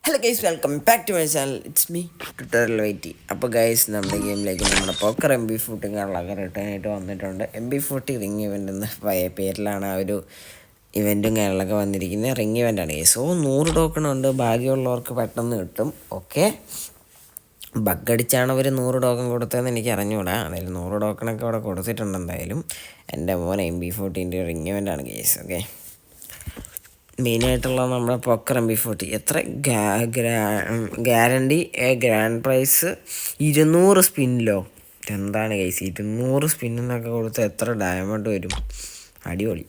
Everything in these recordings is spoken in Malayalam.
Hello guys, welcome back to my channel. It's me tutorial Whitey. അപ്പോൾ ഗൈസ്, നമ്മുടെ ഗെയിമിലേക്ക് നമ്മുടെ പോക്കർ MB40 കാര്യങ്ങളൊക്കെ റിട്ടേൺ ആയിട്ട് വന്നിട്ടുണ്ട്. MB40 റിംഗ് ഇവൻ്റ് എന്ന പേരിലാണ് ആ ഒരു ഇവൻറ്റും കാര്യങ്ങളൊക്കെ വന്നിരിക്കുന്നത്. Ring ഇവൻ്റാണ് guys. 100 ടോക്കൺ ഉണ്ട്, ഭാഗ്യമുള്ളവർക്ക് പെട്ടെന്ന് കിട്ടും. ഓക്കെ, ബഗ്ഗടിച്ചാണ് അവർ 100 ടോക്കൺ കൊടുത്തതെന്ന് എനിക്ക് അറിഞ്ഞുകൂടാ. അതായത് 100 ടോക്കണൊക്കെ അവിടെ കൊടുത്തിട്ടുണ്ട്. എന്തായാലും എൻ്റെ മോൻ MB40 റിംഗ് ഇവൻ്റാണ് ഗൈസ്. ഓക്കെ, മെയിനായിട്ടുള്ള നമ്മുടെ പോക്കർ MB40 എത്ര ഗ്യാരണ്ടി ഗ്രാൻഡ് പ്രൈസ് 200 സ്പിന്നിലോ. എന്താണ് കേസ്, 200 സ്പിന്നിനൊക്കെ കൊടുത്ത് എത്ര ഡയമണ്ട് വരും? അടിപൊളി.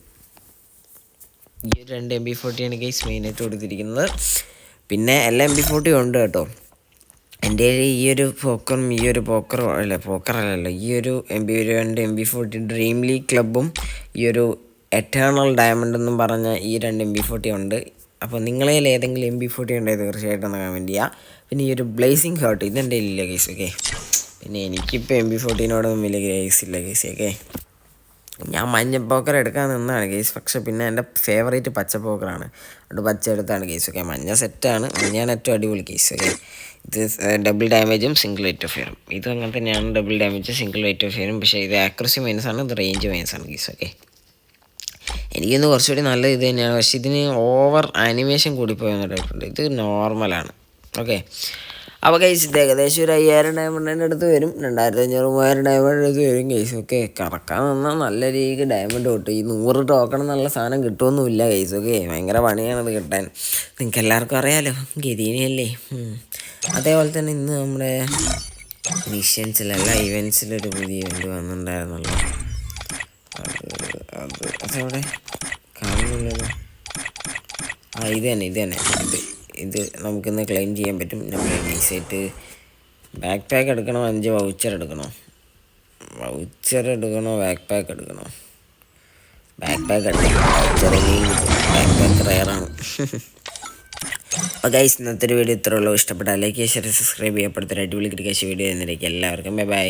ഈ ഒരു 2 MB40 ആണ് കേസ് മെയിനായിട്ട് കൊടുത്തിരിക്കുന്നത്. പിന്നെ എല്ലാ MB40 ഉണ്ട് കേട്ടോ. എൻ്റെ ഈ ഒരു പോക്കറും ഈ ഒരു പോക്കറല്ലല്ലോ ഈ ഒരു MB40 ഡ്രീം ലീഗ് ക്ലബും ഈ ഒരു എറ്റേണൽ ഡയമണ്ട് എന്നും പറഞ്ഞ ഈ 2 MB40 ഉണ്ട്. അപ്പോൾ നിങ്ങളതിൽ ഏതെങ്കിലും MB40 ഉണ്ടെങ്കിൽ തീർച്ചയായിട്ടും ഒന്ന് കമൻറ്റ് ചെയ്യുക. പിന്നെ ഈ ഒരു ബ്ലേസിങ് ഹേർട്ട് ഇതെൻ്റെ ഇല്ല കേസ്. ഓക്കെ, പിന്നെ എനിക്കിപ്പോൾ MB40നോടൊന്നും വലിയ കേസ് ഇല്ല കേസ്. ഓക്കെ, ഞാൻ മഞ്ഞ പോക്കർ എടുക്കാൻ നിന്നാണ് കേസ്. പക്ഷെ പിന്നെ എൻ്റെ ഫേവറേറ്റ് പച്ച പോക്കറാണ്, അത് പച്ച എടുത്താണ് കേസ്. ഓക്കെ, മഞ്ഞ സെറ്റാണ്, മഞ്ഞാണ് ഏറ്റവും അടിപൊളി കേസ്. ഓക്കെ, ഇത് ഡബിൾ ഡാമേജും സിംഗിൾ റേറ്റ് ഓഫ് ഫെയറും. ഇത് അങ്ങനെ തന്നെയാണ്, double damage single rate of ഫെയറും. പക്ഷേ ഇത് ആക്യുറസി മൈനസാണ്, ഇത് റേഞ്ച് മൈനസാണ് കേസ്. ഓക്കെ, എനിക്കൊന്ന് കുറച്ചുകൂടി നല്ല ഇത് തന്നെയാണ്. പക്ഷേ ഇതിന് ഓവർ ആനിമേഷൻ കൂടിപ്പോയെന്ന് ടൈപ്പുണ്ട്. ഇത് നോർമലാണ്. ഓക്കെ, അപ്പോൾ കേസ് ഇത് ഏകദേശം ഒരു 5000 ഡയമണ്ടിൻ്റെ അടുത്ത് വരും. 2500 3000 ഡയമണ്ട് അടുത്ത് വരും കേസ്. ഓക്കെ, കറക്കാൻ നിന്നാൽ നല്ല രീതിക്ക് ഡയമണ്ട് കിട്ടും. ഈ 100 ടോക്കൺ എന്നുള്ള സാധനം കിട്ടുമൊന്നുമില്ല കേസ്. ഓക്കെ, ഭയങ്കര പണിയാണത് കിട്ടാൻ. നിങ്ങൾക്ക് എല്ലാവർക്കും അറിയാമല്ലോ, ഗരീനയല്ലേ. അതേപോലെ തന്നെ ഇന്ന് നമ്മുടെ മിഷൻസിലല്ല ഇവൻസിലൊരു പുതിയ ഇവൻറ്റ് വന്നിട്ടുണ്ടായിരുന്നല്ലോ. അതവിടെ കാണുന്നില്ലല്ലോ. ഇത് തന്നെ ഇത് നമുക്കിന്ന് ക്ലെയിം ചെയ്യാൻ പറ്റും. നമ്മൾ നൈസായിട്ട് ബാക്ക് പാക്ക് എടുക്കണോ, 5 വൗച്ചർ എടുക്കണോ, ബാക്ക് പാക്ക് എടുക്കണോ? ബാക്ക് പാക്ക് എടുക്കണം. വൗച്ചറെങ്കിലും കിട്ടും, ബാക്ക് പാക്ക് റയറാണ്. അപ്പോൾ ഗൈസ്, ഇന്നത്തെ ഒരു വീഡിയോ ഇത്രയുള്ളൂ. ഇഷ്ടപ്പെട്ടാൽ ലൈക്ക് ചെയ്യുക, ഷെയർ, സബ്സ്ക്രൈബ് ചെയ്യപ്പെടുത്ത അടിപൊളി ക്രിക്കറ്റ് വീഡിയോ എന്നിലേക്ക് എല്ലാവർക്കും ബൈ ബൈ.